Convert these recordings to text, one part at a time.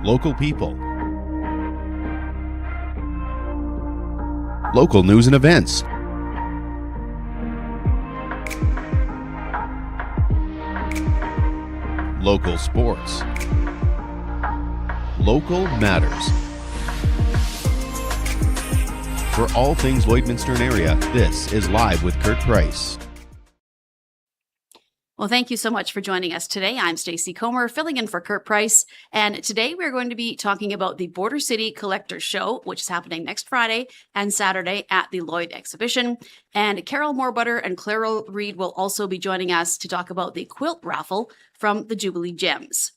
local people, local news and events, local sports, local matters. For all things Lloydminster and area, this is Live with Kurt Price. Well, thank you so much for joining us today. I'm Stacey Comer, filling in for Kurt Price. And today we're going to be talking about the Border City Collectors Show, which is happening next Friday and Saturday at the Lloyd Exhibition. And Mohrbutter and Clara Reid will also be joining us to talk about the Quilt Raffle from the Jubilee Jems.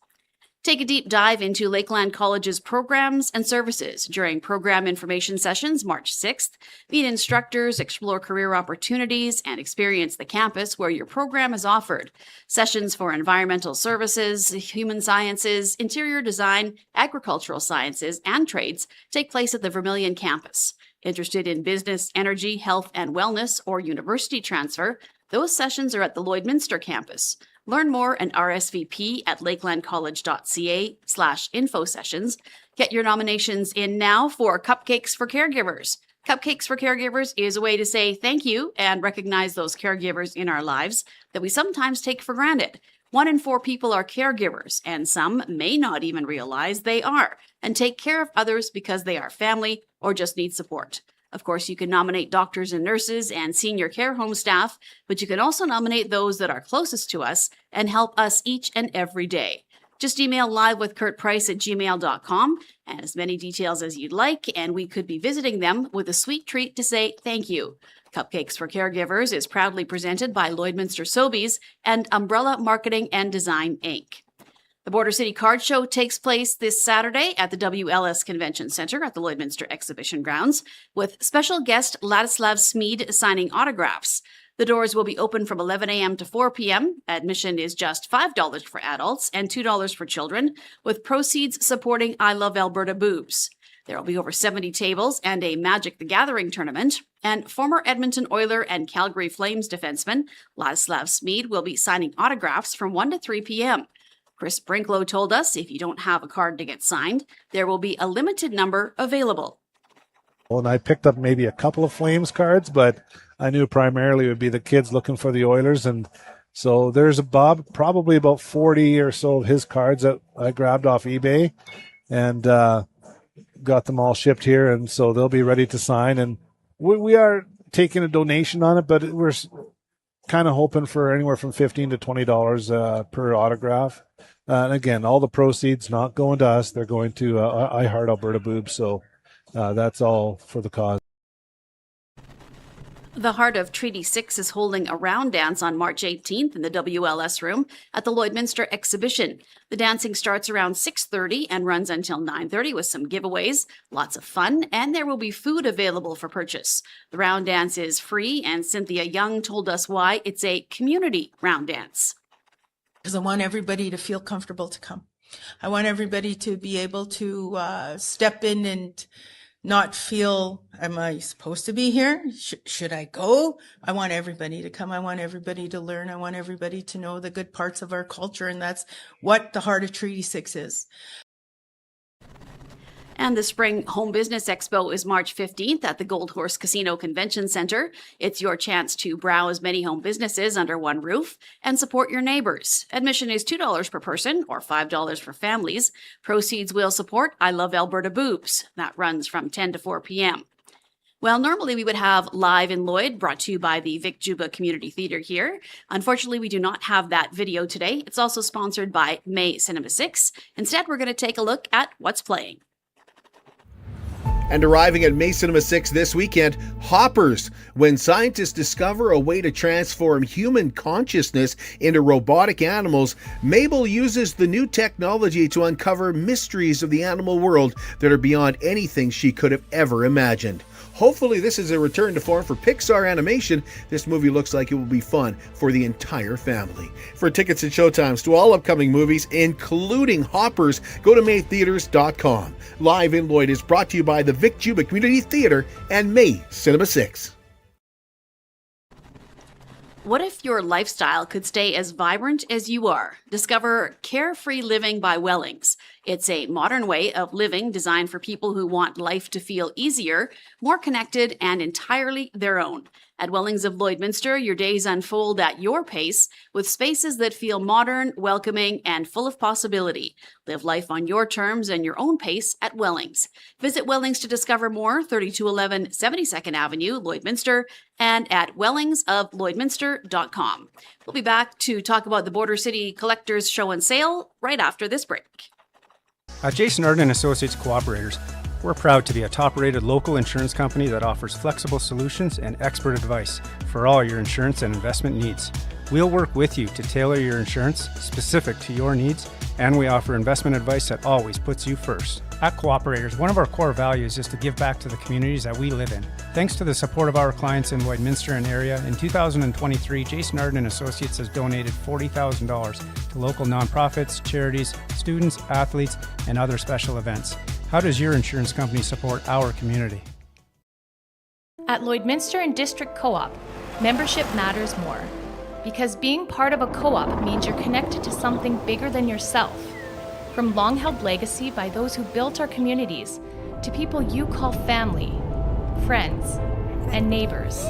Take a deep dive into Lakeland College's programs and services during program information sessions March 6th. Meet instructors, explore career opportunities, and experience the campus where your program is offered. Sessions for environmental services, human sciences, interior design, agricultural sciences, and trades take place at the Vermilion campus. Interested in business, energy, health, and wellness, or university transfer? Those sessions are at the Lloydminster campus. Learn more and RSVP at lakelandcollege.ca/info sessions. Get your nominations in now for Cupcakes for Caregivers. Cupcakes for Caregivers is a way to say thank you and recognize those caregivers in our lives that we sometimes take for granted. 1 in 4 people are caregivers, and some may not even realize they are, and take care of others because they are family or just need support. Of course, you can nominate doctors and nurses and senior care home staff, but you can also nominate those that are closest to us and help us each and every day. Just email livewithkurtprice@gmail.com and as many details as you'd like, and we could be visiting them with a sweet treat to say thank you. Cupcakes for Caregivers is proudly presented by Lloydminster Sobeys and Umbrella Marketing and Design, Inc. The Border City Card Show takes place this Saturday at the WLS Convention Centre at the Lloydminster Exhibition Grounds, with special guest Ladislav Smeed signing autographs. The doors will be open from 11 a.m. to 4 p.m. Admission is just $5 for adults and $2 for children, with proceeds supporting I Love Alberta Boobs. There will be over 70 tables and a Magic the Gathering tournament, and former Edmonton Oiler and Calgary Flames defenseman Ladislav Smeed will be signing autographs from 1 to 3 p.m. Chris Brinklow told us if you don't have a card to get signed, there will be a limited number available. Well, and I picked up maybe a couple of Flames cards, but I knew primarily it would be the kids looking for the Oilers. And so there's probably about 40 or so of his cards that I grabbed off eBay and got them all shipped here. And so they'll be ready to sign. And we are taking a donation on it, but we're kind of hoping for anywhere from $15 to $20 per autograph. And again, all the proceeds not going to us; they're going to I Heart Alberta Boobs. So that's all for the cause. The Heart of Treaty 6 is holding a round dance on March 18th in the WLS room at the Lloydminster Exhibition. The dancing starts around 6:30 and runs until 9:30 with some giveaways, lots of fun, and there will be food available for purchase. The round dance is free, and Cynthia Young told us why it's a community round dance. Because I want everybody to feel comfortable to come. I want everybody to be able to step in and not feel, am I supposed to be here? Should I go? I want everybody to come. I want everybody to learn. I want everybody to know the good parts of our culture, and that's what the Heart of Treaty 6 is. And the Spring Home Business Expo is March 15th at the Gold Horse Casino Convention Center. It's your chance to browse many home businesses under one roof and support your neighbors. Admission is $2 per person or $5 for families. Proceeds will support I Love Alberta Boobs. That runs from 10 to 4 p.m. Well, normally we would have Live in Lloyd brought to you by the Vic Juba Community Theatre here. Unfortunately, we do not have that video today. It's also sponsored by May Cinema 6. Instead, we're going to take a look at what's playing. And arriving at May Cinema 6 this weekend, Hoppers, when scientists discover a way to transform human consciousness into robotic animals. Mabel uses the new technology to uncover mysteries of the animal world that are beyond anything she could have ever imagined. Hopefully this is a return to form for Pixar animation. This movie looks like it will be fun for the entire family. For tickets and showtimes to all upcoming movies, including Hoppers, go to maytheaters.com. Live in Lloyd is brought to you by the Vic Juba Community Theatre and May Cinema 6. What if your lifestyle could stay as vibrant as you are? Discover Carefree Living by Wellings. It's a modern way of living designed for people who want life to feel easier, more connected, and entirely their own. At Wellings of Lloydminster, your days unfold at your pace with spaces that feel modern, welcoming, and full of possibility. Live life on your terms and your own pace at Wellings. Visit Wellings to discover more, 3211 72nd Avenue, Lloydminster, and at wellingsoflloydminster.com. We'll be back to talk about the Border City Collectors Show and Sale right after this break. At Jason Arden Associates Cooperators, we're proud to be a top-rated local insurance company that offers flexible solutions and expert advice for all your insurance and investment needs. We'll work with you to tailor your insurance specific to your needs, and we offer investment advice that always puts you first. At Cooperators, one of our core values is to give back to the communities that we live in. Thanks to the support of our clients in Lloydminster and area, in 2023, Jason Arden Associates has donated $40,000 to local nonprofits, charities, students, athletes, and other special events. How does your insurance company support our community? At Lloydminster and District Co-op, membership matters more. Because being part of a co-op means you're connected to something bigger than yourself. From long-held legacy by those who built our communities, to people you call family, friends, and neighbors.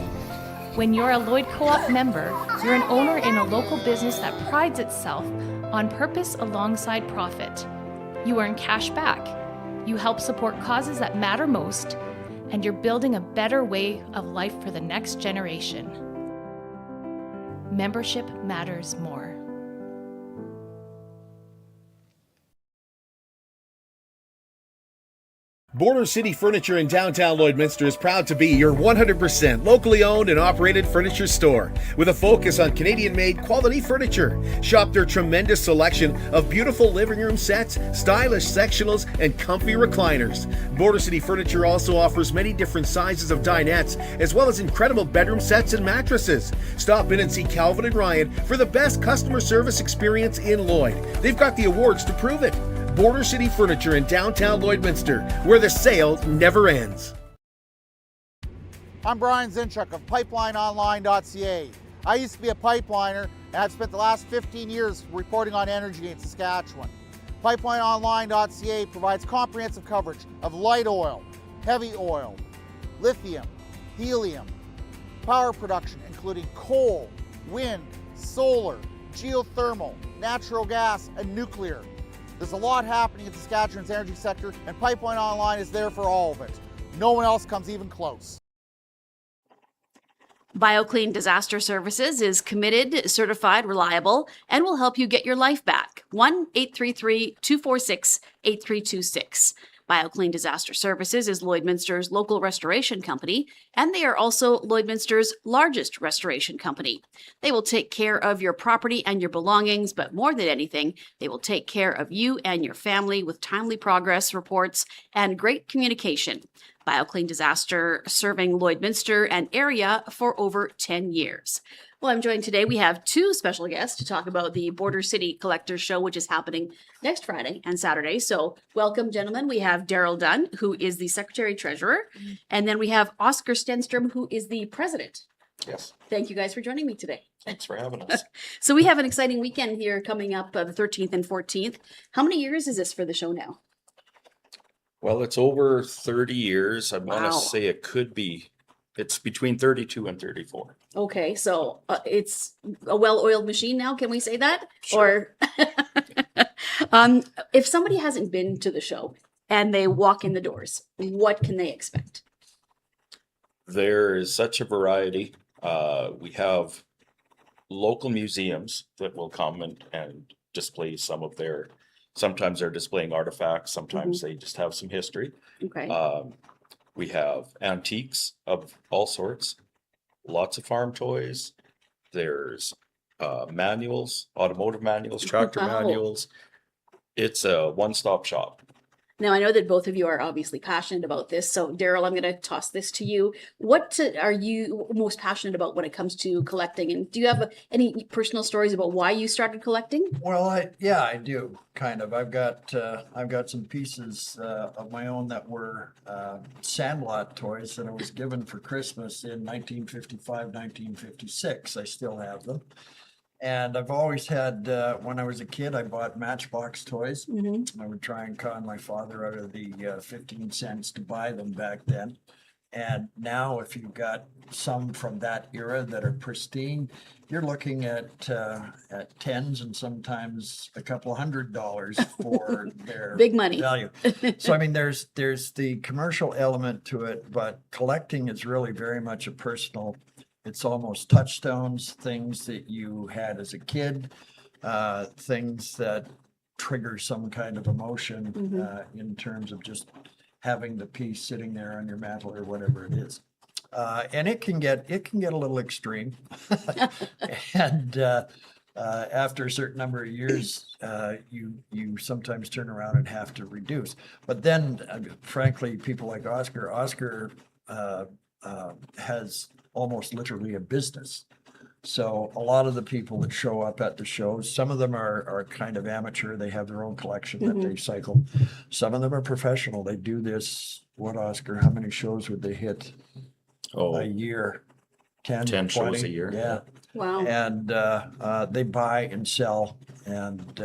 When you're a Lloyd Co-op member, you're an owner in a local business that prides itself on purpose alongside profit. You earn cash back, you help support causes that matter most, and you're building a better way of life for the next generation. Membership matters more. Border City Furniture in downtown Lloydminster is proud to be your 100% locally owned and operated furniture store with a focus on Canadian-made quality furniture. Shop their tremendous selection of beautiful living room sets, stylish sectionals, and comfy recliners. Border City Furniture also offers many different sizes of dinettes, as well as incredible bedroom sets and mattresses. Stop in and see Calvin and Ryan for the best customer service experience in Lloyd. They've got the awards to prove it. Border City Furniture in downtown Lloydminster, where the sale never ends. I'm Brian Zinchuk of PipelineOnline.ca. I used to be a pipeliner, and I've spent the last 15 years reporting on energy in Saskatchewan. PipelineOnline.ca provides comprehensive coverage of light oil, heavy oil, lithium, helium, power production including coal, wind, solar, geothermal, natural gas, and nuclear. There's a lot happening in Saskatchewan's energy sector, and Pipeline Online is there for all of it. No one else comes even close. BioClean Disaster Services is committed, certified, reliable, and will help you get your life back. 1-833-246-8326. BioClean Disaster Services is Lloydminster's local restoration company, and they are also Lloydminster's largest restoration company. They will take care of your property and your belongings, but more than anything, they will take care of you and your family with timely progress reports and great communication. BioClean Disaster serving Lloydminster and area for over 10 years. Well, I'm joined today. We have two special guests to talk about the Border City Collectors Show, which is happening next Friday and Saturday. So welcome, gentlemen. We have Darrell Dunn, who is the Secretary-Treasurer. And then we have Oscar Stenstrom, who is the President. Yes. Thank you guys for joining me today. Thanks for having us. So we have an exciting weekend here coming up the 13th and 14th. How many years is this for the show now? Well, it's over 30 years. I want Wow. to say it's between 32 and 34. Okay, so it's a well-oiled machine now. Can we say that? Sure. Or if somebody hasn't been to the show and they walk in the doors, what can they expect? There is such a variety. We have local museums that will come and display some of sometimes they're displaying artifacts, sometimes they just have some history. Okay. We have antiques of all sorts, lots of farm toys. There's manuals, automotive manuals, tractor Wow. manuals. It's a one-stop shop. Now, I know that both of you are obviously passionate about this. So, Darrell, I'm going to toss this to you. What are you most passionate about when it comes to collecting? And do you have any personal stories about why you started collecting? Well, I do kind of. I've got some pieces of my own that were Sandlot toys that I was given for Christmas in 1955, 1956. I still have them. And I've always had, when I was a kid, I bought Matchbox toys. I would try and con my father out of the 15 cents to buy them back then. And now if you've got some from that era that are pristine, you're looking at tens and sometimes a couple $100 for their Big money. value. So I mean, there's the commercial element to it, but collecting is really very much a personal. It's almost touchstones, things that you had as a kid, things that trigger some kind of emotion in terms of just having the piece sitting there on your mantle or whatever it is. And it can get a little extreme. And after a certain number of years, you sometimes turn around and have to reduce. But then, frankly, people like Oscar has almost literally a business. So a lot of the people that show up at the shows, some of them are kind of amateur. They have their own collection that they cycle. Some of them are professional. They do this. What, Oscar, how many shows would they hit a year? 10 10 20? shows a year. Yeah. Wow. And they buy and sell. And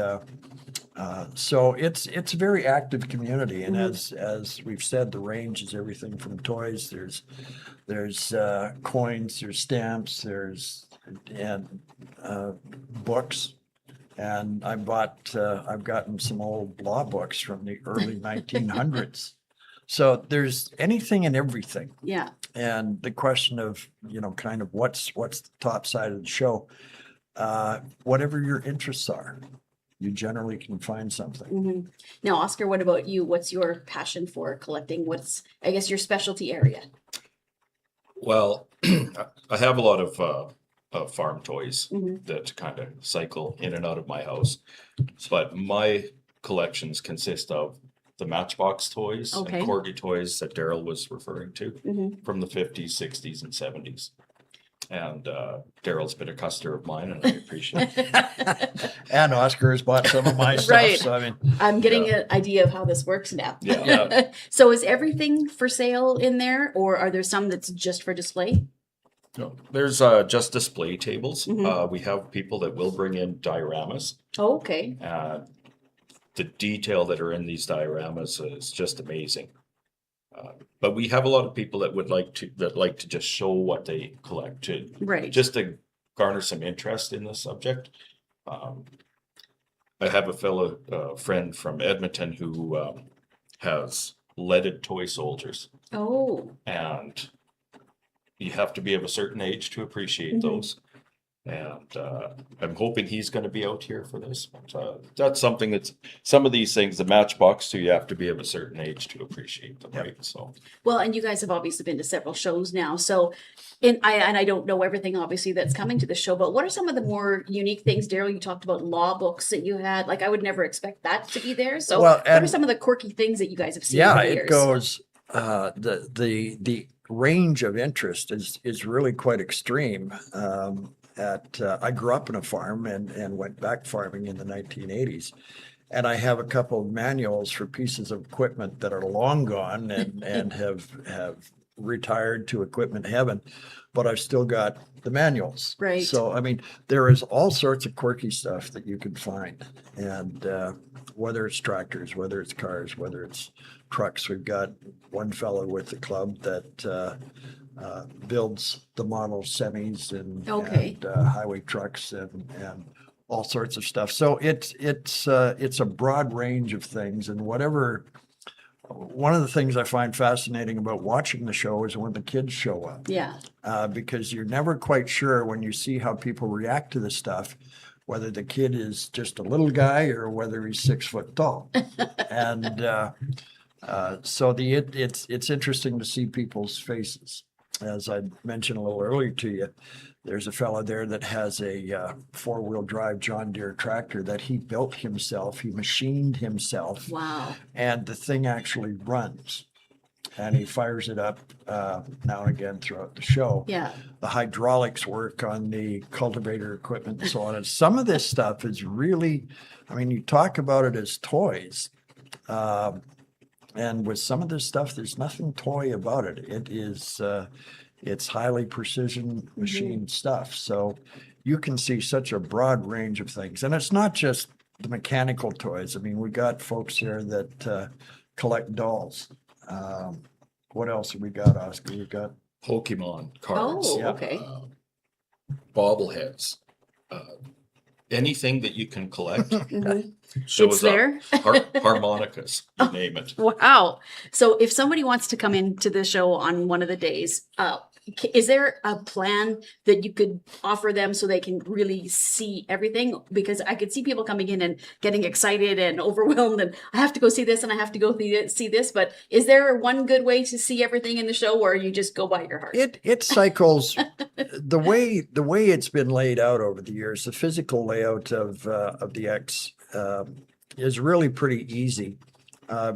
so it's a very active community. And as we've said, the range is everything from toys. There's coins, there's stamps, and books. And I've gotten some old law books from the early 1900s. So there's anything and everything. Yeah. And the question of, kind of what's the top side of the show, whatever your interests are, you generally can find something. Now, Oscar, what about you? What's your passion for collecting? What's, I guess, your specialty area? Well, I have a lot of farm toys that kind of cycle in and out of my house, but my collections consist of the Matchbox toys and corgi toys that Darrell was referring to from the 50s, 60s, and 70s. And Darrell's been a customer of mine, and I appreciate it. And Oscar has bought some of my stuff. Right. So I mean, I'm getting an idea of how this works now. Yeah. So is everything for sale in there, or are there some that's just for display? No, there's just display tables. We have people that will bring in dioramas. Oh, okay. The detail that are in these dioramas is just amazing. But we have a lot of people that like to just show what they collect just to garner some interest in the subject. I have a fellow friend from Edmonton who has leaded toy soldiers. Oh. And you have to be of a certain age to appreciate those. And I'm hoping he's going to be out here for this. But that's something that's some of these things, the Matchbox too, you have to be of a certain age to appreciate them, right? So Well, and you guys have obviously been to several shows now. So, I don't know everything obviously that's coming to the show, but what are some of the more unique things? Darrell, you talked about law books that you had. Like, I would never expect that to be there. So, what are some of the quorky things that you guys have seen? Yeah, over the it years? goes. The range of interest is really quite extreme. I grew up in a farm and went back farming in the 1980s. And I have a couple of manuals for pieces of equipment that are long gone and have retired to equipment heaven, but I've still got the manuals. Right. So, I mean, there is all sorts of quirky stuff that you can find. And whether it's tractors, whether it's cars, whether it's trucks, we've got one fellow with the club that builds the model semis and highway trucks and all sorts of stuff. So it's a broad range of things, and one of the things I find fascinating about watching the show is when the kids show up. Yeah. Because you're never quite sure when you see how people react to the stuff, whether the kid is just a little guy or whether he's 6 foot tall. And so it's interesting to see people's faces. As I mentioned a little earlier to you, there's a fellow there that has a 4-wheel drive John Deere tractor that he built himself. He machined himself. Wow. And the thing actually runs. And he fires it up now and again throughout the show. Yeah. The hydraulics work on the cultivator equipment and so on. And some of this stuff is really, I mean, you talk about it as toys. And with some of this stuff, there's nothing toy about it. It is, it's highly precision machine stuff. So you can see such a broad range of things. And it's not just the mechanical toys. I mean, we got folks here that collect dolls. What else have we got, Oscar? We've got Pokemon cards. Oh, Yeah. okay. Bobbleheads. Anything that you can collect Mhm. shows It's there. up. Harmonicas, you name it. Wow. So if somebody wants to come into the show on one of the days, is there a plan that you could offer them so they can really see everything? Because I could see people coming in and getting excited and overwhelmed and I have to go see this and I have to go see this. But is there one good way to see everything in the show, or you just go by your heart? It cycles the way it's been laid out over the years. The physical layout of the X is really pretty easy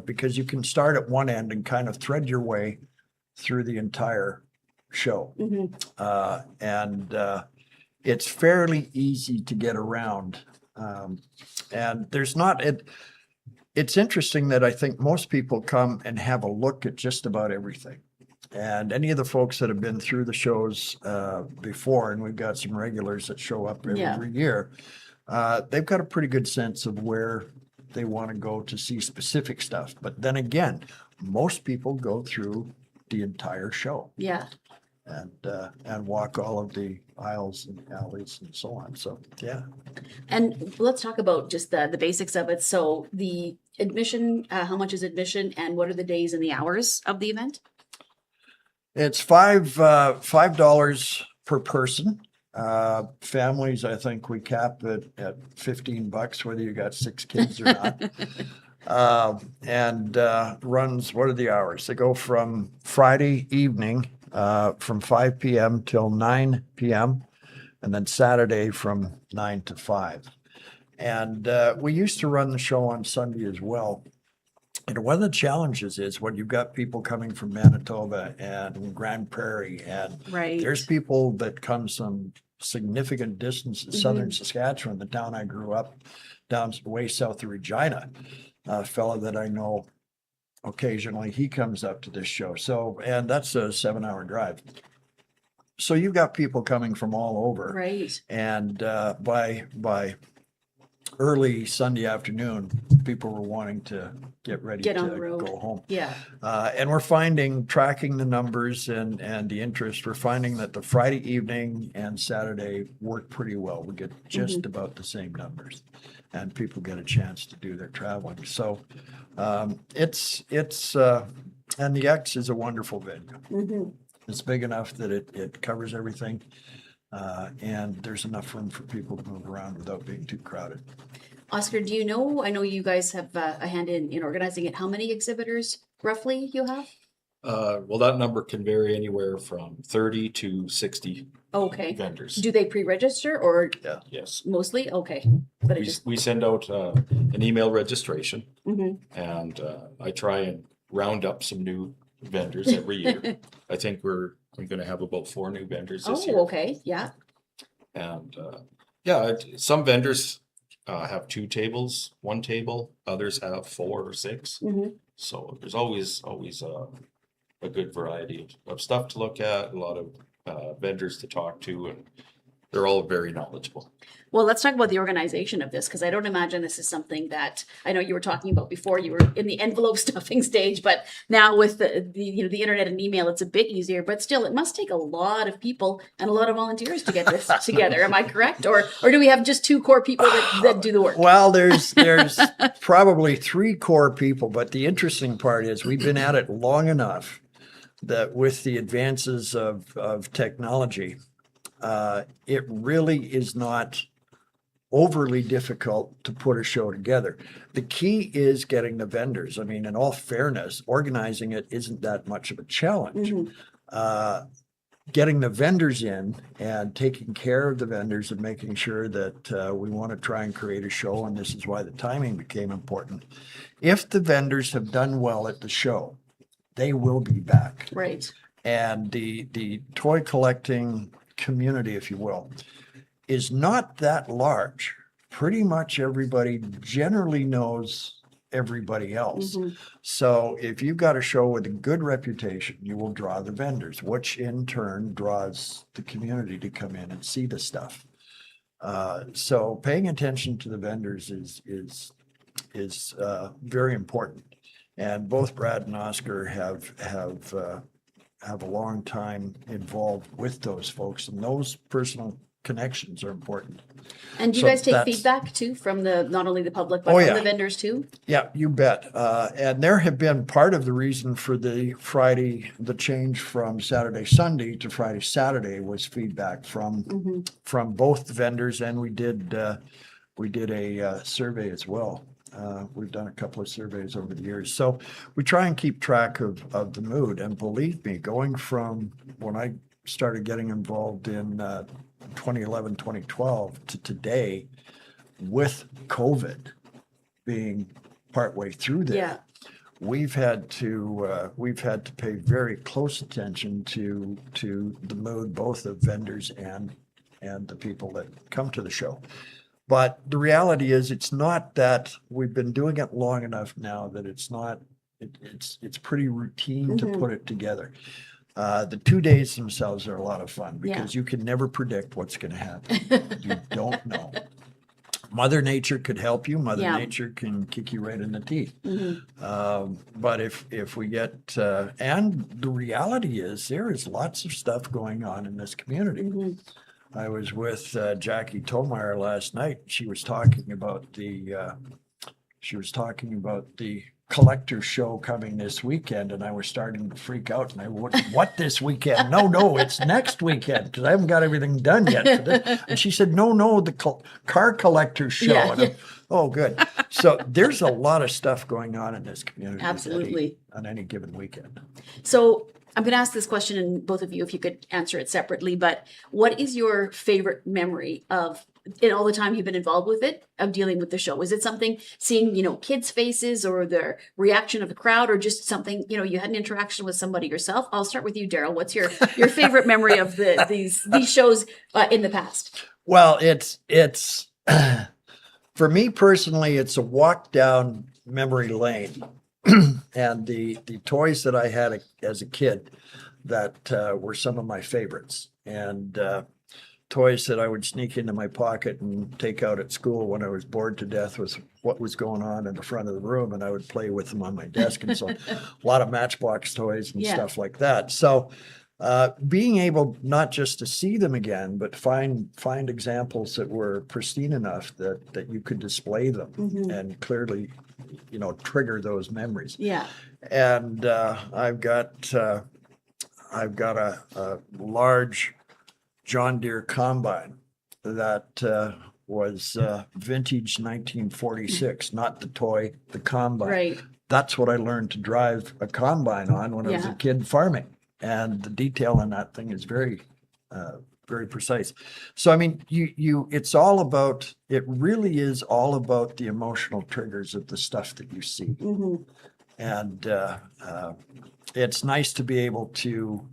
because you can start at one end and kind of thread your way through the entire show. And it's fairly easy to get around. And there's not it's interesting that I think most people come and have a look at just about everything. And any of the folks that have been through the shows before, and we've got some regulars that show up every year, they've got a pretty good sense of where they want to go to see specific stuff. But then again, most people go through the entire show. Yeah. And walk all of the aisles and alleys and so on. So, yeah. And let's talk about just the basics of it. So the admission, how much is admission, and what are the days and the hours of the event? It's $5 per person. Families, I think we cap it at $15, whether you got 6 kids or not. And runs, what are the hours? They go from Friday evening from 5 p.m. till 9 p.m. and then Saturday from 9 to 5. And we used to run the show on Sunday as well. And one of the challenges is when you've got people coming from Manitoba and Grand Prairie, and Right. there's people that come some significant distances, southern Saskatchewan, the town I grew up, down way south of Regina. A fellow that I know occasionally, he comes up to this show. So, and that's a 7-hour drive. So you've got people coming from all over. Right. And by early Sunday afternoon, people were wanting to get ready Get to on the road. go home. Yeah. And we're finding, tracking the numbers and the interest, we're finding that the Friday evening and Saturday work pretty well. We get just about the same numbers, and people get a chance to do their traveling. So it's and the X is a wonderful venue. It's big enough that it covers everything, and there's enough room for people to move around without being too crowded. Oscar, do you know, I know you guys have a hand in organizing it. How many exhibitors roughly you have? Well, that number can vary anywhere from 30 to 60 Okay. vendors. Do they pre-register or Yes. mostly? Okay. But it just, We send out an email registration, Mhm. and I try and round up some new vendors every year. I think I'm going to have about 4 new vendors this year. Oh, okay. Yeah. And some vendors have 2 tables, 1 table. Others have 4 or 6. Mhm. So there's always a good variety of stuff to look at, a lot of vendors to talk to, and they're all very knowledgeable. Well, let's talk about the organization of this, because I don't imagine this is something that I know you were talking about before. You were in the envelope stuffing stage, but now with the internet and email, it's a bit easier. But still, it must take a lot of people and a lot of volunteers to get this together. Am I correct, or do we have just 2 core people that do the work? Well, there's probably 3 core people, but the interesting part is we've been at it long enough that with the advances of technology, it really is not overly difficult to put a show together. The key is getting the vendors. I mean, in all fairness, organizing it isn't that much of a challenge. Getting the vendors in and taking care of the vendors and making sure that we want to try and create a show, and this is why the timing became important. If the vendors have done well at the show, they will be back. Right. And the toy collecting community, if you will, is not that large. Pretty much everybody generally knows everybody else. So if you've got a show with a good reputation, you will draw the vendors, which in turn draws the community to come in and see the stuff. So paying attention to the vendors is very important. And both Brad and Oscar have a long time involved with those folks, and those personal connections are important. And do you So guys take that's- feedback too from not only the public, but Oh, from yeah. the vendors too? Yeah, you bet. And there have been part of the reason for the change from Saturday, Sunday to Friday, Saturday was feedback from both the vendors, and we did a survey as well. We've done a couple of surveys over the years. So we try and keep track of the mood. And believe me, going from when I started getting involved in 2011, 2012 to today, with COVID being partway through there, Yeah. we've had to pay very close attention to the mood, both of vendors and the people that come to the show. But the reality is, it's not that we've been doing it long enough now that it's pretty routine to put it together. The 2 days themselves are a lot of fun because you can never predict what's going to happen. You don't know. Mother Nature could help you. Mother Nature can kick you right in the teeth. But if we get, and the reality is, there is lots of stuff going on in this community. I was with Jackie Tomeyer last night. She was talking about the collector show coming this weekend, and I was starting to freak out. And I went, "What this weekend? No, it's next weekend because I haven't got everything done yet." And she said, "No, the car collector show." And oh, good. So there's a lot of stuff going on in this community. Absolutely. On any given weekend. So I'm going to ask this question, and both of you, if you could answer it separately, but what is your favorite memory of in all the time you've been involved with it, of dealing with the show? Is it something seeing, kids' faces or the reaction of the crowd, or just something, you had an interaction with somebody yourself? I'll start with you, Darrell. What's your favorite memory of these shows in the past? Well, it's for me personally, it's a walk down memory lane. And the toys that I had as a kid that were some of my favorites, and toys that I would sneak into my pocket and take out at school when I was bored to death with what was going on in the front of the room, and I would play with them on my desk. And so a lot of Matchbox toys and stuff like that. So being able not just to see them again, but find examples that were pristine enough that you could display them and clearly, trigger those memories. Yeah. And I've got a large John Deere combine that was vintage 1946, not the toy, the combine. Right. That's what I learned to drive a combine on when I was a kid farming. And the detail in that thing is very, very precise. So, I mean, it really is all about the emotional triggers of the stuff that you see. And it's nice to be able to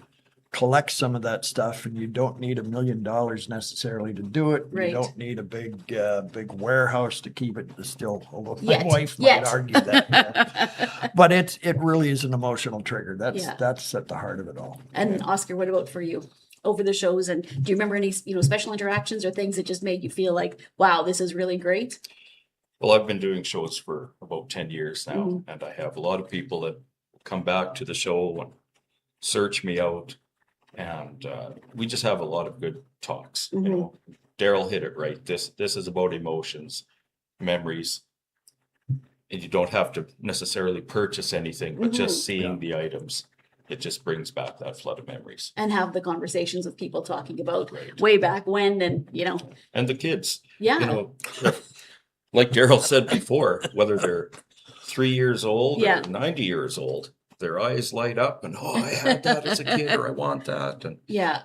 collect some of that stuff, and you don't need $1 million necessarily to do it. Right. You don't need a big warehouse to keep it still, although my wife might argue that. But it really is an emotional trigger. That's at the heart of it all. And Oscar, what about for you? Over the shows, and do you remember any special interactions or things that just made you feel like, wow, this is really great? Well, I've been doing shows for about 10 years now, and I have a lot of people that come back to the show and search me out, and we just have a lot of good talks. Darrell hit it right. This is about emotions, memories, and you don't have to necessarily purchase anything, but just seeing the items, it just brings back that flood of memories. And have the conversations with people talking about way back when, and and the kids. Yeah. Like Darrell said before, whether they're 3 years old Yeah. or 90 years old, their eyes light up and, oh, I had that as a kid, or I want that. And Yeah.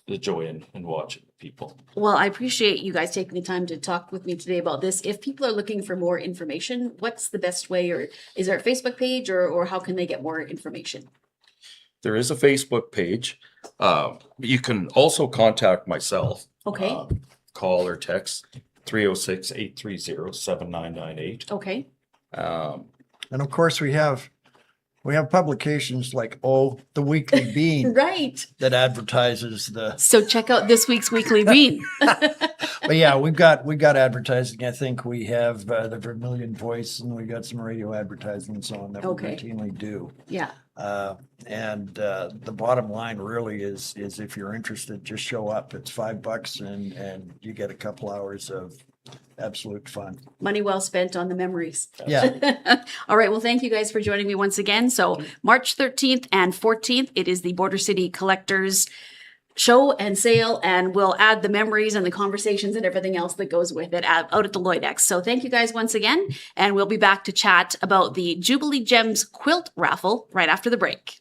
the joy in watching people. Well, I appreciate you guys taking the time to talk with me today about this. If people are looking for more information, what's the best way, or is there a Facebook page, or how can they get more information? There is a Facebook page. You can also contact myself. Okay. Call or text 306-830-7998. Okay. And of course, we have We have publications like The Weekly Bean Right. that advertises the. So check out this week's Weekly Bean. But yeah, we got advertising. I think we have the Vermilion Voice, and we got some radio advertising and so on that Okay. we routinely do. Yeah. And the bottom line really is if you're interested, just show up. It's $5 and you get a couple hours of absolute fun. Money well spent on the memories. Yeah. All right. Well, thank you guys for joining me once again. So March 13th and 14th, it is the Border City Collectors Show and Sale, and we'll add the memories and the conversations and everything else that goes with it out at the Lloyd X. So thank you guys once again, and we'll be back to chat about the Jubilee Jems Quilt Raffle right after the break.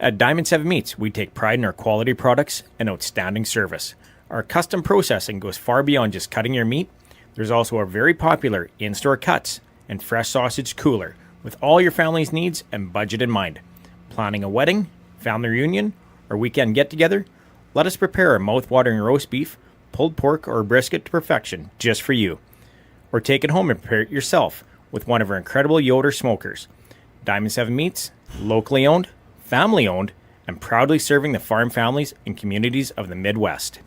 At Diamond 7 Meats, we take pride in our quality products and outstanding service. Our custom processing goes far beyond just cutting your meat. There's also a very popular in-store cuts and fresh sausage cooler with all your family's needs and budget in mind. Planning a wedding, family reunion, or weekend get-together? Let us prepare a mouth-watering roast beef, pulled pork, or brisket to perfection just for you. Or take it home and prepare it yourself with one of our incredible Yoder smokers. Diamond 7 Meats, locally owned, family owned, and proudly serving the farm families and communities of the Midwest.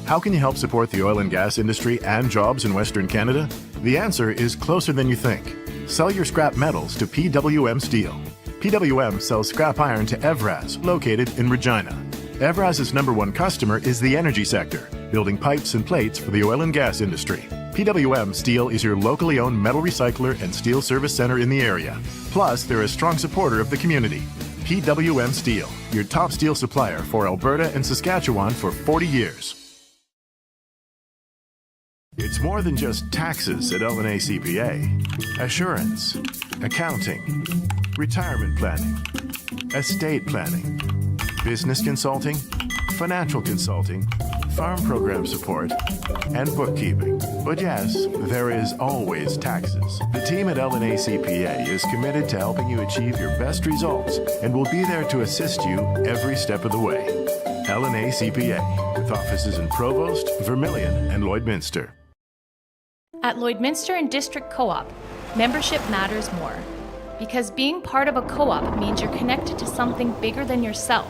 How can you help support the oil and gas industry and jobs in Western Canada? The answer is closer than you think. Sell your scrap metals to PWM Steel. PWM sells scrap iron to Evraz, located in Regina. Evraz's #1 customer is the energy sector, building pipes and plates for the oil and gas industry. PWM Steel is your locally owned metal recycler and steel service center in the area. Plus, they're a strong supporter of the community. PWM Steel, your top steel supplier for Alberta and Saskatchewan for 40 years. It's more than just taxes at L&A CPA. Assurance, accounting, retirement planning, estate planning, business consulting, financial consulting, farm program support, and bookkeeping. But yes, there is always taxes. The team at L&A CPA is committed to helping you achieve your best results and will be there to assist you every step of the way. L&A CPA, with offices in Provost, Vermilion, and Lloydminster. At Lloydminster and District Co-op, membership matters more. Because being part of a co-op means you're connected to something bigger than yourself.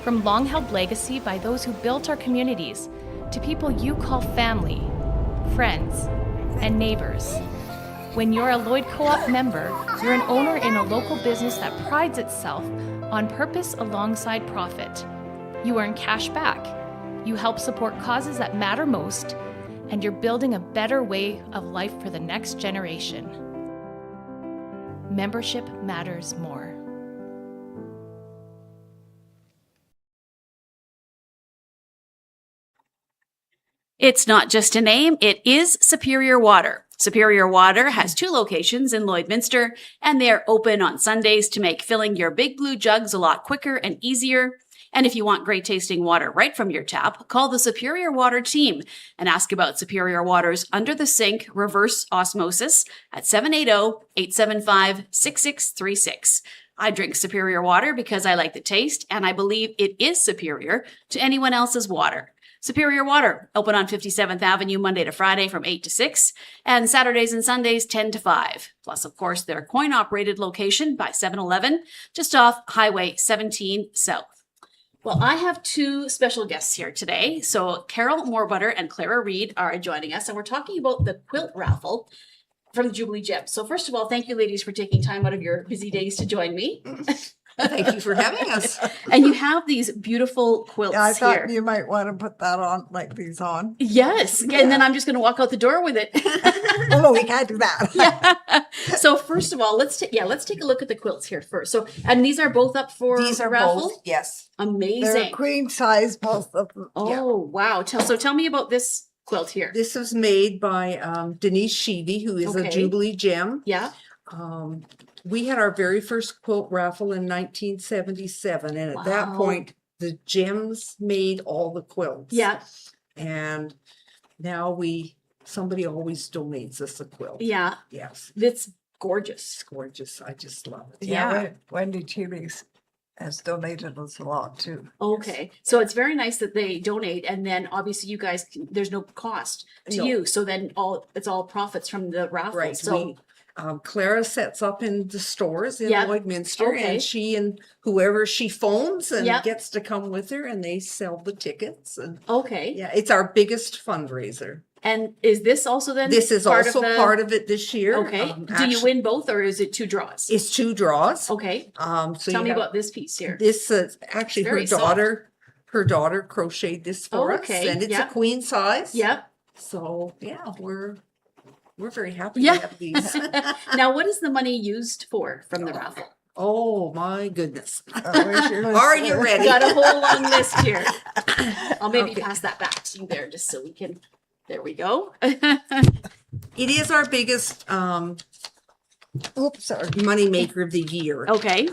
From long-held legacy by those who built our communities, to people you call family, friends, and neighbors. When you're a Lloyd Co-op member, you're an owner in a local business that prides itself on purpose alongside profit. You earn cash back. You help support causes that matter most, and you're building a better way of life for the next generation. Membership matters more. It's not just a name, it is Superior Water. Superior Water has 2 locations in Lloydminster, and they are open on Sundays to make filling your big blue jugs a lot quicker and easier. And if you want great tasting water right from your tap, call the Superior Water team and ask about Superior Water's under the sink reverse osmosis at 780-875-6636. I drink Superior Water because I like the taste and I believe it is superior to anyone else's water. Superior Water, open on 57th Avenue Monday to Friday from 8 to 6 and Saturdays and Sundays 10 to 5. Plus, of course, their coin-operated location by 7-Eleven just off Highway 17 South. Well, I have 2 special guests here today. So Carol Mohrbutter and Clara Reid are joining us, and we're talking about the Quilt Raffle from the Jubilee Jems. So first of all, thank you ladies for taking time out of your busy days to join me. Thank you for having us. And you have these beautiful quilts Yeah, I thought here. you might want to put that on, like these on. Yes, and then I'm just going to walk out the door with it. Oh, no, we can't do that. Yeah. So first of all, let's take a look at the quilts here first. So, and these are both up for These are raffle? both, yes. Amazing. They're queen size, both of them. Oh, Yeah. wow. Tell me about this quilt here. This was made by Denise Sheedy, who is Okay. a Jubilee Gem. Yeah. We had our very first quilt raffle in 1977, and at that Wow. point, the Gems made all the quilts. Yeah. And now somebody always donates us a quilt. Yeah. Yes. It's gorgeous. It's gorgeous. I just love it. Yeah. Wendy Cheeley's has donated us a lot too. Okay. So it's very nice that they donate, and then obviously you guys, there's no cost to No. you. So then it's all profits from the raffle. Right. So Clara sets up in the stores in Yep. Lloydminster, Okay. and she and whoever she phones and Yep. gets to come with her, and they sell the tickets. And Okay. yeah, it's our biggest fundraiser. And is this also then? This is also the- part of it this year. Okay. Do you Actually, win both, or is it 2 draws? It's 2 draws. Okay. So Tell you me have- about this piece here. This is actually her Very soft. daughter. Her daughter crocheted this for us, Okay, and it's yeah. a queen size. Yep. So yeah, we're very happy Yeah. to have these. Now, what is the money used for from the raffle? Oh my goodness. where's your list Are you there? ready? Got a whole long list here. I'll maybe Okay. pass that back to you there, just so we can. There we go. It is our biggest Oops, sorry. money maker of the year. Okay.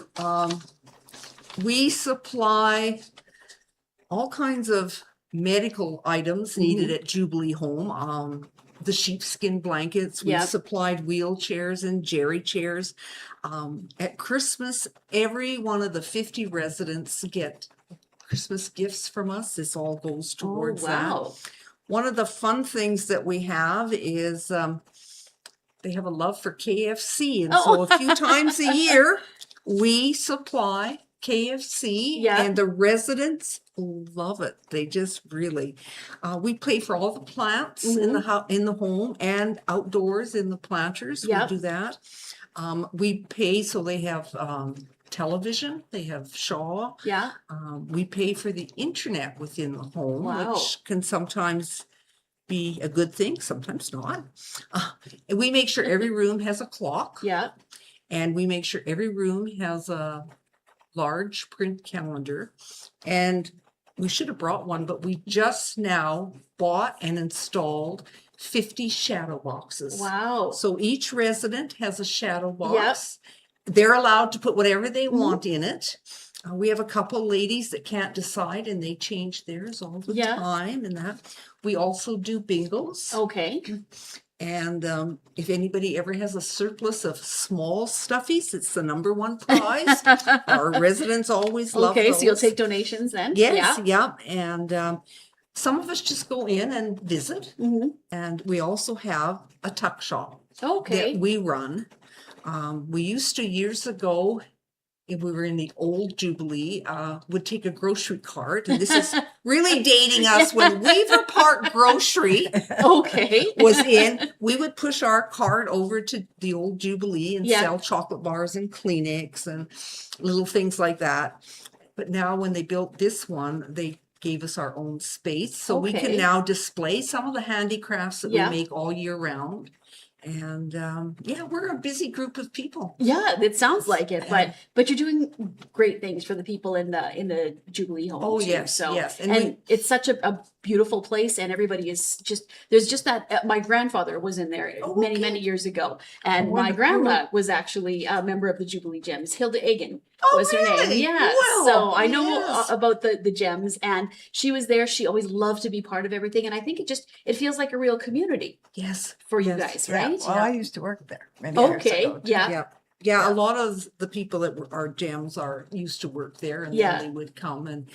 We supply all kinds of medical items needed at Jubilee Home. The sheepskin blankets, we Yep. supplied wheelchairs and jerry chairs. At Christmas, every one of the 50 residents get Christmas gifts from us. This all goes towards wow. that. One of the fun things that we have is they have a love for KFC. And so Oh. a few times a year, we supply KFC, Yeah. and the residents love it. They just really, we pay for all the plants in the home and outdoors in the planters. Yep. We do that. We pay so they have television. They have Shaw. Yeah. We pay for the internet within the home, Wow. which can sometimes be a good thing, sometimes not. And we make sure every room has a clock, Yeah. and we make sure every room has a large print calendar. And we should have brought one, but we just now bought and installed 50 shadow boxes. Wow. So each resident has a shadow box. They're allowed to put whatever they want in it. We have a couple ladies that can't decide, and they change theirs all the Yeah. time. And that we also do bingos. Okay. And if anybody ever has a surplus of small stuffies, it's the #1 prize. Our residents always love Okay. those. So you'll take donations then? Yes, Yeah. yeah. And some of us just go in and visit. Mm-hmm. And we also have a tuck shop Okay. that we run. We used to years ago, if we were in the old Jubilee, would take a grocery cart. And this is really dating us. When Weaver Park Grocery Okay. was in, we would push our cart over to the old Jubilee and Yeah. sell chocolate bars and Kleenex and little things like that. But now when they built this one, they gave us our own space. So we Okay. can now display some of the handicrafts that Yeah. we make all year round. And yeah, we're a busy group of people. Yeah, it sounds like it, but you're doing great things for the people in the Jubilee home. Oh, too, yes, so yes. and, And it's such a beautiful place, and everybody is just there's just that. My grandfather was in there many years ago, and my Wonderful. grandma was actually a member of the Jubilee Gems. Hilda Egan was her really? name. Yeah, Well, so I know yes. about the Gems, and she was there. She always loved to be part of everything, and I think it feels like a real community Yes. for you Yes. guys, Yeah, right? well, I used to work there many years Okay, ago. too. yeah. Yeah, a lot of the people that are gems used to work there, and Yeah. then they would come and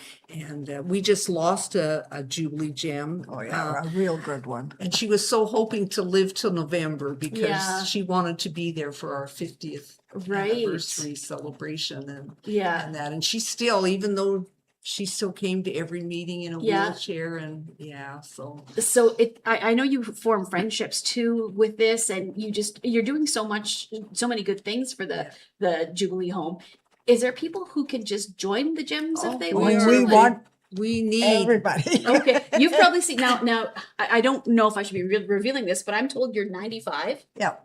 we just lost a Jubilee gem. Oh, yeah, a real good one. And she was so hoping to live till November because Yeah. she wanted to be there for our 50th Right. anniversary celebration and Yeah. that. And she still, even though she still came to every meeting in a Yeah. wheelchair, and so So I know you form friendships too with this, and you're doing so many good things for the Jubilee home. Is there people who can just join the Gems if they want? We want we need everybody. Okay, you've probably seen now. I don't know if I should be revealing this, but I'm told you're 95. Yeah,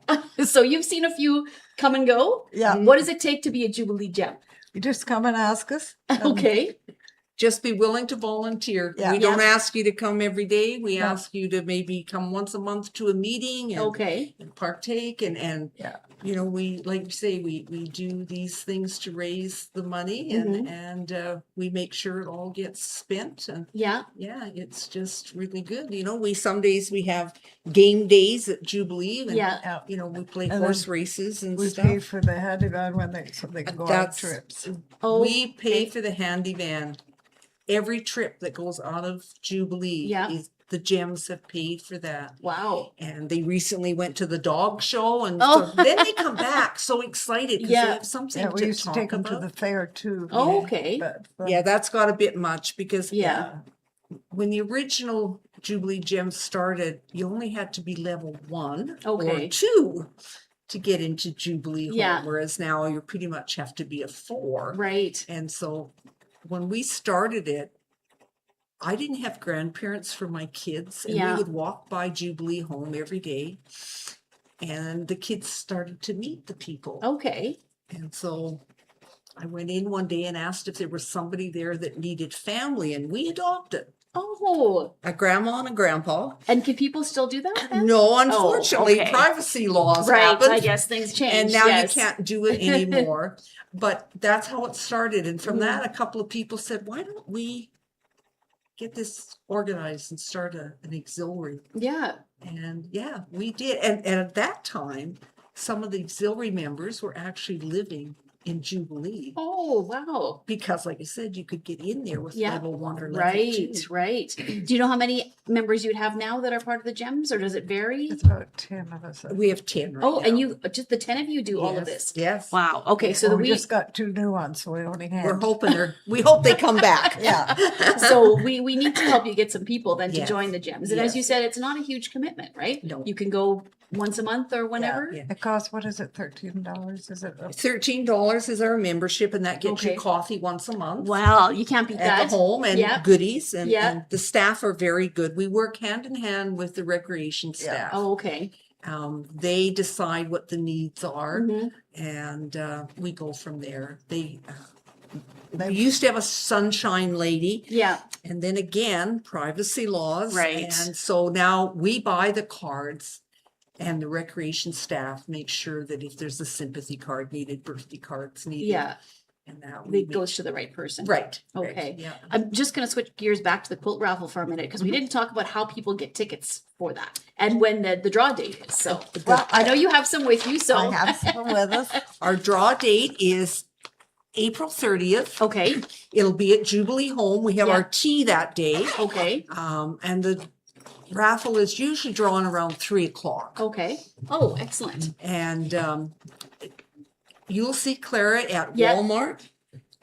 So you've seen a few come and go. yeah. What does it take to be a Jubilee Gem? You just come and ask us. Okay. just be willing to volunteer. Yeah. We don't Yeah. ask you to come every day. We No. ask you to maybe come once a month to a meeting and, Okay. and partake. And Yeah. you know, we, like you say, we do these things to raise the money and we make sure it all gets spent. And Yeah. yeah, it's just really good. You know, some days we have game days at Jubilee. And, Yeah. you know, we play And horse then races and We stuff. pay for the handyman so they can go on That's- trips. Oh, We pay for the handy van. Every trip that goes out of Jubilee Yeah. is the Jems have paid for that. Wow. And they recently went to the dog show, and Oh. so then they come back so excited because Yeah. they have something Yeah, we to used to talk take them to about. the fair too. Oh, okay. But Yeah, that's got a bit much because Yeah. when the original Jubilee Jems started, you only had to be level 1 Okay. or 2 to get into Jubilee Home, Yeah. whereas now you pretty much have to be a 4. Right. And so when we started it, I didn't have grandparents for my kids, and Yeah. we would walk by Jubilee Home every day, and the kids started to meet the people. Okay. And so I went in one day and asked if there was somebody there that needed family, and we adopted Oh. a grandma and a grandpa. And can people still do that then? No, unfortunately, okay. privacy laws Right. happened. I guess things changed. And now yes. you can't do it anymore. But that's how it started. And from Mhm. that, a couple of people said, why don't we get this organized and start an auxiliary? Yeah. And yeah, we did. And at that time, some of the auxiliary members were actually living in Jubilee. Oh, wow. Because like I said, you could get in there with Yeah. level 1 or level Right, 2. right. Do you know how many members you'd have now that are part of the Gems, or does it vary? it's about 10 of us. We have 10 right Oh, now. and you, just the 10 of you do all of Yes, this? Yes. Wow. Okay, so Well, the we we just got 2 new ones, so we only had. We're hoping we hope they come back. Yeah. so we need to help you get some people then to Yes. join the Gems. And as you Yes. said, it's not a huge commitment, right? No. You can go once a month or whenever. Yeah. It costs, what is it, $13? Is it? $13 is our membership, and that gets Okay. you coffee once a month. Wow, you can't beat At that. the home and Yeah. goodies, and, Yeah. and the staff are very good. We work hand in hand with the recreation staff. Oh, okay. They decide what the needs are, Mhm. and we go from there. We used to have a sunshine lady, Yeah. and then again, privacy laws. Right. And so now we buy the cards, and the recreation staff make sure that if there's a sympathy card needed, birthday cards needed. Yeah. And that we It goes to the right person. Right. Okay. Yeah. I'm just going to switch gears back to the quilt raffle for a minute because we didn't talk about how people get tickets for that and when the draw date is. So Well, I know you have some with you. So I have some with us. Our draw date is April 30th. Okay. It'll be at Jubilee Home. We have Yeah. our tea that day. Okay. And the raffle is usually drawn around 3:00. Okay. Oh, excellent. And you'll see Clara at Yeah. Walmart,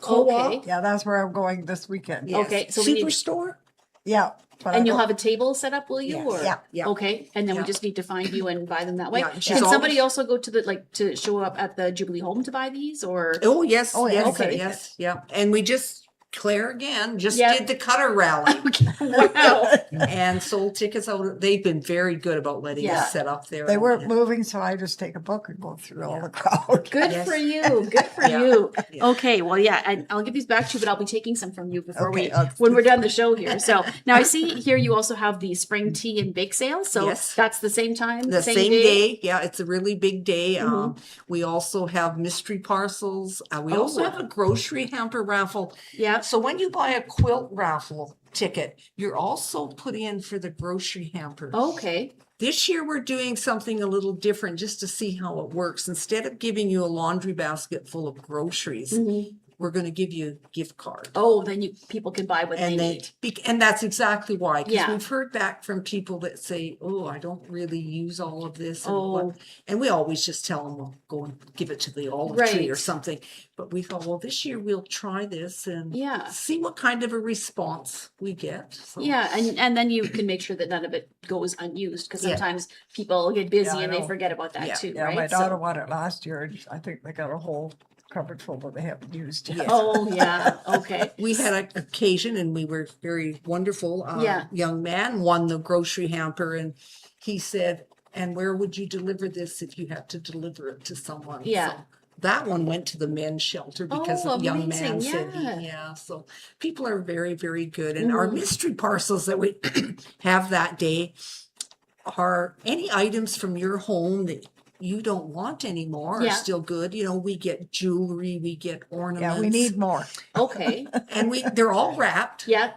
Co-op, Okay. Yeah, that's where I'm going this weekend. yes, Okay, so we need- Superstore. Yeah. but And I you'll don't- have a table set up, will you? Yes. Or? Yeah. Yeah. Okay. And then we Yeah. just need to find you and buy them that way. Yeah, Can she's somebody always- also go to to show up at the Jubilee Home to buy these or? Oh, yes, Oh, yeah, yes, okay. yes, yeah. And we just, Claire again, just Yeah. did the Cutter Rally Wow. and sold tickets out. They've been very good about letting Yeah. us set up there. They weren't Yeah. moving, so I just take a book and go through all the crowd. Good Yes. for you. Good for Yeah. you. Yeah. Okay. Well, yeah, and I'll give these back to you, but I'll be taking some from you before Okay, when we're done the show here. So now I see here you also have the spring tea and bake sale. So Yes. that's the same time, The same day. day. Yeah, it's a really big day. Mhm. We also have mystery parcels. We also Oh. have a grocery hamper raffle. Yeah. So when you buy a quilt raffle ticket, you're also put in for the grocery hamper. Okay. This year we're doing something a little different just to see how it works. Instead of giving you a laundry basket full of groceries, Mhm. we're going to give you a gift card. Oh, then people can buy what they And need. and that's exactly why, because Yeah. we've heard back from people that say, "Oh, I don't really use all of this," and, Oh. and we always just tell them, "Well, go and give it to the olive tree or Right. something." But we thought, well, this year we'll try this and Yeah. see what kind of a response we get. So, Yeah, and then you can make sure that none of it goes unused because Yeah. sometimes people get busy Yeah, I and they know. forget about that Yeah. too, Yeah, right? my So- daughter wanted it last year, and I think they got a whole cupboard full that they haven't used yet. Yeah. Oh yeah. Okay. We had an occasion and we were very wonderful. Yeah. Young man won the grocery hamper and he said, "And where would you deliver this if you had to deliver it to someone?" Yeah. So that one went to the men's shelter because Oh, the young man amazing. said, Yeah. yeah. So people are very, very good. And our Mhm. mystery parcels that we have that day are any items from your home that you don't want anymore Yeah. are still good. You know, we get jewelry, we get ornaments. Yeah, we need more. Okay. and they're all wrapped. Yeah.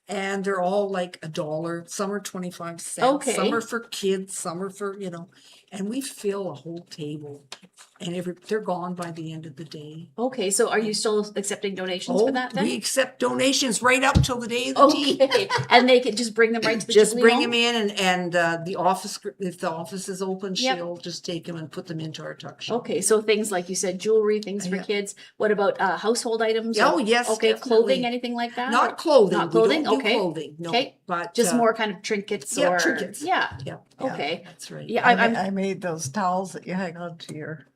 And they're all like $1. Some are 25 cents. Okay. Some are for kids. Some are for, and we fill a whole table, and they're gone by the end of the day. Okay, so are you still accepting donations for that then? We accept donations right up till the day of the tea. Okay, and they can just bring them right to the Just Jubilee bring home? them in, and the office, if the office is open, Yep. she'll just take them and put them into our tuck shop. Okay, so things like you said, jewelry, things for Yeah. kids. What about household items? Oh, Or- yes, Okay, definitely. clothing, anything like that? Not Or- clothing. Not We clothing, don't do okay. clothing, no. Okay, But just more kind of trinkets yeah, or? trinkets. Yeah, Yeah. okay. That's right. Yeah, I made those towels that you hang on to your.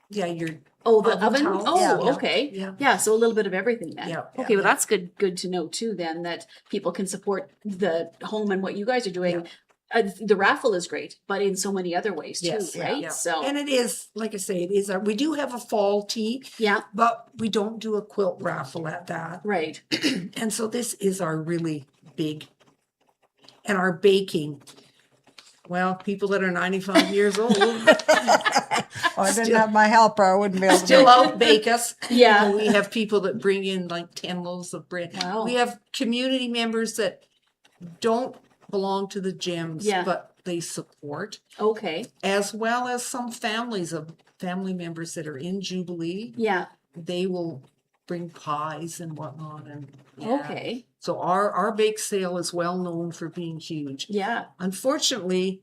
Yeah, your Oh, the oven oven? towels? Oh, Yeah. okay. Yeah. Yeah, so a little bit of everything then. Yeah. Okay, well, that's good to know too then, that people can support the home and what you guys are doing. The raffle is great, but in so many other ways too, Yes, right? yeah. So, And it is, like I say, it is, we do have a fall tea, yeah, but we don't do a quilt raffle at that. right. And so this is our really big, and our baking. Well, people that are 95 years old Oh, I didn't have my helper, I wouldn't be able to. still make it. out bake us. Yeah. You know, we have people that bring in like 10 loaves of bread. Wow. We have community members that don't belong to the Jems, Yeah. but they support, Okay, as well as some families of family members that are in Jubilee. yeah, They will bring pies and whatnot, and yeah. okay, So our bake sale is well known for being huge. yeah. Unfortunately,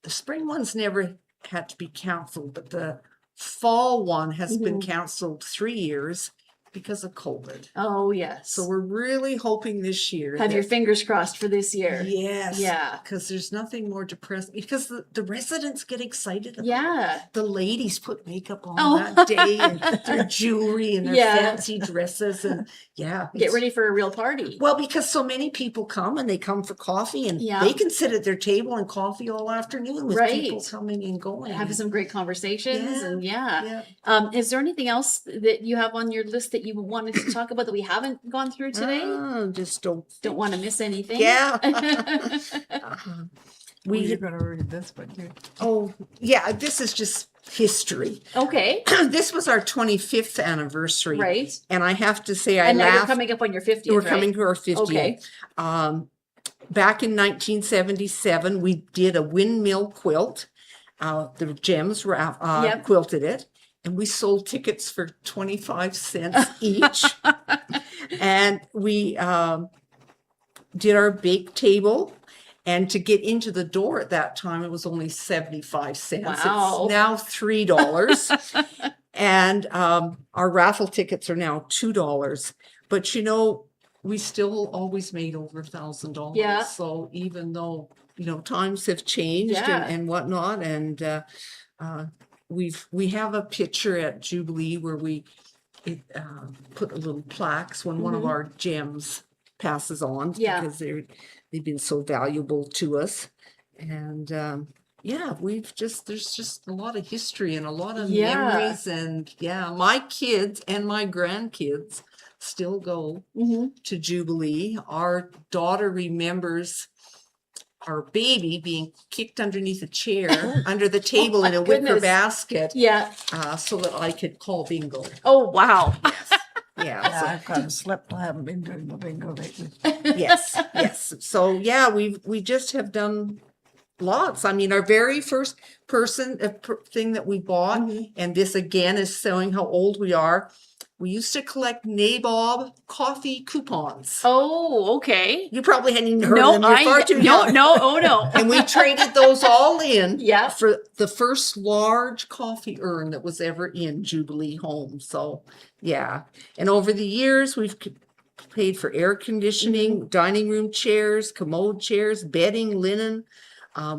the spring one's never had to be canceled, but the fall one has been canceled 3 years because of COVID. Oh, yes. So we're really hoping this year. Have your that- fingers crossed for this year. Yes. Yeah. Because there's nothing more depressing. Because the residents get excited about it. Yeah. The ladies put makeup on Oh. that day and their jewelry and their Yeah. fancy dresses and yeah. Get it's- ready for a real party. Well, because so many people come and they come for coffee and Yeah. they can sit at their table and coffee all afternoon with people Right. coming and going. Have some great conversations Yeah, and yeah. Yeah. Is there anything else that you have on your list that you wanted to talk about that we haven't gone through today? Just don't want to miss anything. Yeah. Well, We you're gonna read this, but you. oh yeah, this is just history. Okay. This was our 25th anniversary. Right. And I have to say I And now you're laughed. coming up on your 50th. We're right? coming to our 50th. Okay. Back in 1977, we did a windmill quilt. The Jems Yep. quilted it, and we sold tickets for 25 cents each. And we did our bake table. And to get into the door at that time, it was only 75 cents. Wow. It's now $3. And our raffle tickets are now $2. But you know, we still always made over $1,000. Yeah. So even though, you know, times have changed Yeah. and whatnot, and we have a picture at Jubilee where we put little plaques when one of Mhm. our gems passes on Yeah. because they've been so valuable to us. And yeah, there's just a lot of history and a lot of Yeah. memories. And yeah, my kids and my grandkids still go Mhm. to Jubilee. Our daughter remembers our baby being kicked underneath a chair under the table in a wicker Goodness. basket Yeah. so that I could call bingo. Oh, wow. Yeah. Yeah, I've got to slip. I haven't been doing the bingo lately. Yes. So yeah, we just have done lots. I mean, our very first thing that we bought, Mhm. and this again is showing how old we are. We used to collect nabob coffee coupons. Oh, okay. You probably hadn't even heard No, of them. You're far too young. oh no. And we traded those all in Yeah. for the first large coffee urn that was ever in Jubilee home. So yeah. And over the years, we've paid for air conditioning, dining room chairs, commode chairs, bedding, linen.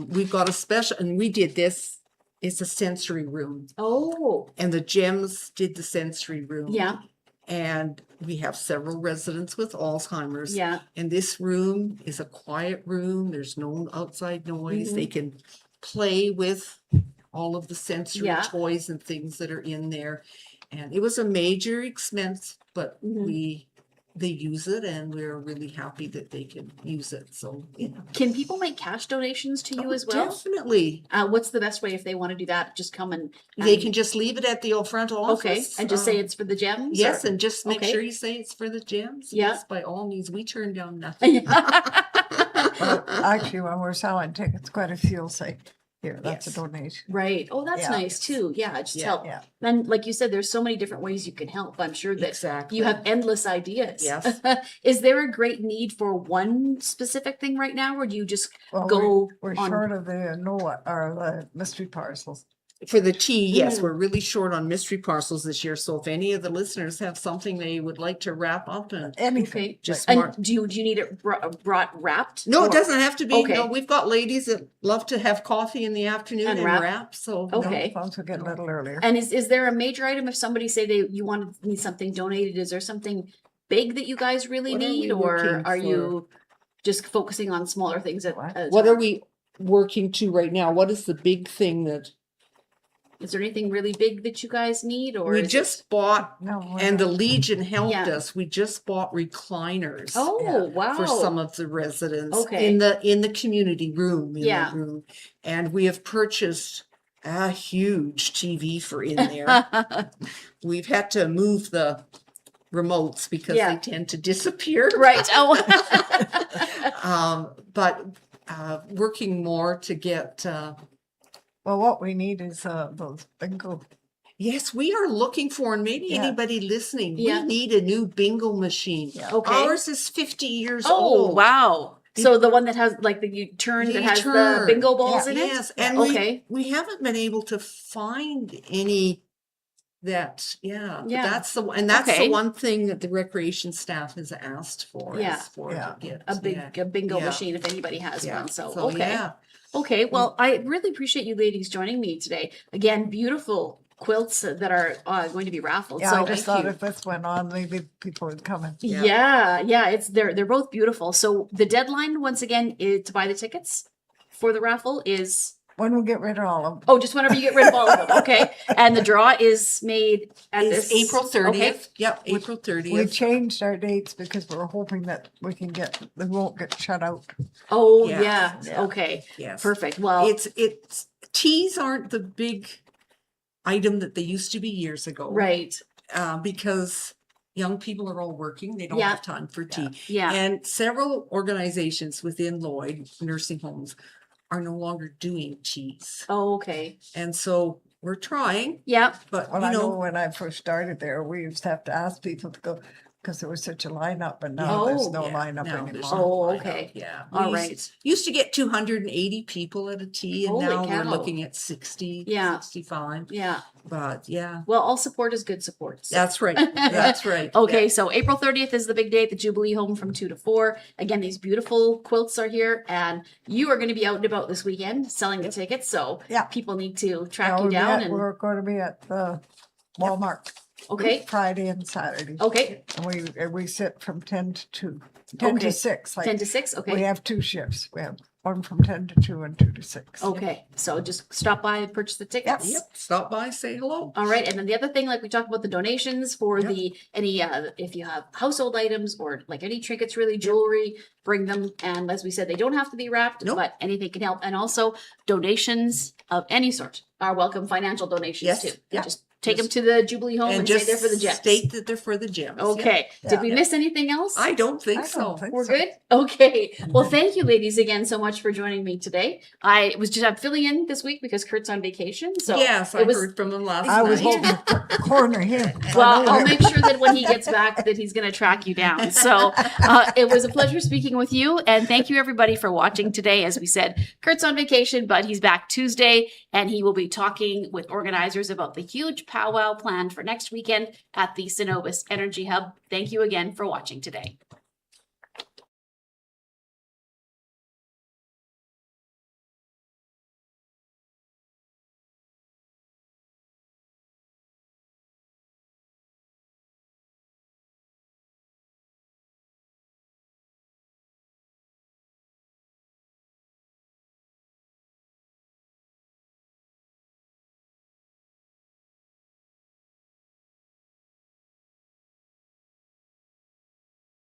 We've got a special, and we did this. It's a sensory room. Oh. And the Jems did the sensory room. Yeah. And we have several residents with Alzheimer's. Yeah. And this room is a quiet room. There's no outside noise. Mhm. They can play with all of the sensory Yeah. toys and things that are in there. And it was a major expense, but Mhm. they use it, and we're really happy that they can use it. So yeah. Can people make cash donations to you Oh, as well? Definitely. What's the best way if they want to do that? Just come and They can just leave it at the front office. okay, and just say it's for the Gems. Yes, or- and just make Okay. sure you say it's for the Gems. Yeah. Yes, by all means, we turn down nothing. Well, actually, when we're selling tickets, quite a few will say, Here, that's Yes. a donation. Right. Oh, that's Yeah. nice too. Yeah, just help. Yeah. And like you said, there's so many different ways you can help. I'm sure that Exactly. you have endless ideas. Yes. Is there a great need for one specific thing right now, or do you just Well, go we're on? short of the NOAA or the mystery parcels. For the tea, yes, Mm. we're really short on mystery parcels this year. So if any of the listeners have something they would like to wrap up and Anything. Okay. just And mark. do you need it brought wrapped? No, or- it doesn't have to be. Okay. No, we've got ladies that love to have coffee in the afternoon And and wrap. wrap. So Okay. Phones will get a little earlier. And is there a major item if somebody say you need something donated? Is there something big that you guys really What are need, we or working are for? you just focusing on smaller things at a what time? are we working to right now? What is the big thing that Is there anything really big that you guys need, or we is just bought? No, we're And the not. Legion helped Yeah. us. We just bought recliners. Oh, wow. For some of the residents Okay. in the community room. Yeah. The room. And we have purchased a huge TV for in there. We've had to move the remotes because Yeah. they tend to disappear. Right. Oh. But working more to get. Well, what we need is those bingo. Yes, we are looking for, and maybe Yeah. anybody listening, Yeah. we need a new bingo machine. Okay. Ours is 50 years Oh, old. wow. So the one that has like you turn that You has the turn. bingo balls in it? Yes, and Okay. we haven't been able to find any but Yeah. that's the Okay. one thing that the recreation staff has asked for. Yeah. Is for Yeah. to get, A bingo Yeah. machine if anybody has Yeah. one. So, So, okay. yeah. Okay. Well, I really appreciate you ladies joining me today. Again, beautiful quilts that are going to be raffled. Yeah, so I just thought thank you. if this went on, maybe people would come in. Yeah, they're both beautiful. So the deadline once again is to buy the tickets for the raffle is When we get rid of all of them. just whenever you get rid of all of them. Okay. And the draw is made at It's this April 30th. Okay. Yep, April We 30th. changed our dates because we're hoping that we won't get shut out. Oh Yeah. yeah. Okay. Yes. Perfect. Well, It's teas aren't the big item that they used to be years ago. right. Because young people are all working, they don't Yeah. have time for tea. Yeah. And several organizations within Lloyd nursing homes are no longer doing teas. Oh, okay. And so we're trying, Yeah. but Well, you I know know, when I first started there, we used to have to ask people to go because there was such a lineup, and now there's Oh, no yeah, lineup now anymore. there's no Oh, lineup. okay. Yeah. All We right. used to get 280 people at a tea, and Holy now cow. we're looking at 60, Yeah. 65. Yeah. But yeah, Well, all support is good support. so- that's right. That's right. Okay, so April 30th is the big day at the Jubilee home from 2 to 4. Again, these beautiful quilts are here, and you are going to be out and about this weekend selling the tickets. So Yeah. people need to track Now you down. And we're going to be at the Walmart okay, Friday and Saturday. okay, And we sit from 10 to 2. 10 Okay. to 6. 10 to 6. We Okay, have 2 shifts. We have one from 10 to 2 and 2 to 6. okay. So just stop by and purchase the tickets. Yep. Stop by, say hello. All right, and then the other thing, like we talked about the donations for the any if you have household items or like any trinkets, really jewelry, bring them. And as we said, they don't have to be wrapped, Nope. but anything can help. And also donations of any sort are welcome. Financial donations Yes, too. yeah. Just take them to the Jubilee home and, say they're for the Gems. state that they're for the gems. Okay. Yeah. Did we Yeah. miss anything else? I don't think I so. don't think We're so. good? Okay. Well, thank you, ladies, again so much for joining me today. I'm filling in this week because Kurt's on vacation. So Yes, I it was heard from him last I was night. hoping to corner him. Well, I'll make sure that when he gets back that he's going to track you down. So it was a pleasure speaking with you. And thank you, everybody, for watching today. As we said, Kurt's on vacation, but he's back Tuesday, and he will be talking with organizers about the huge powwow planned for next weekend at the Synovus Energy Hub. Thank you again for watching today.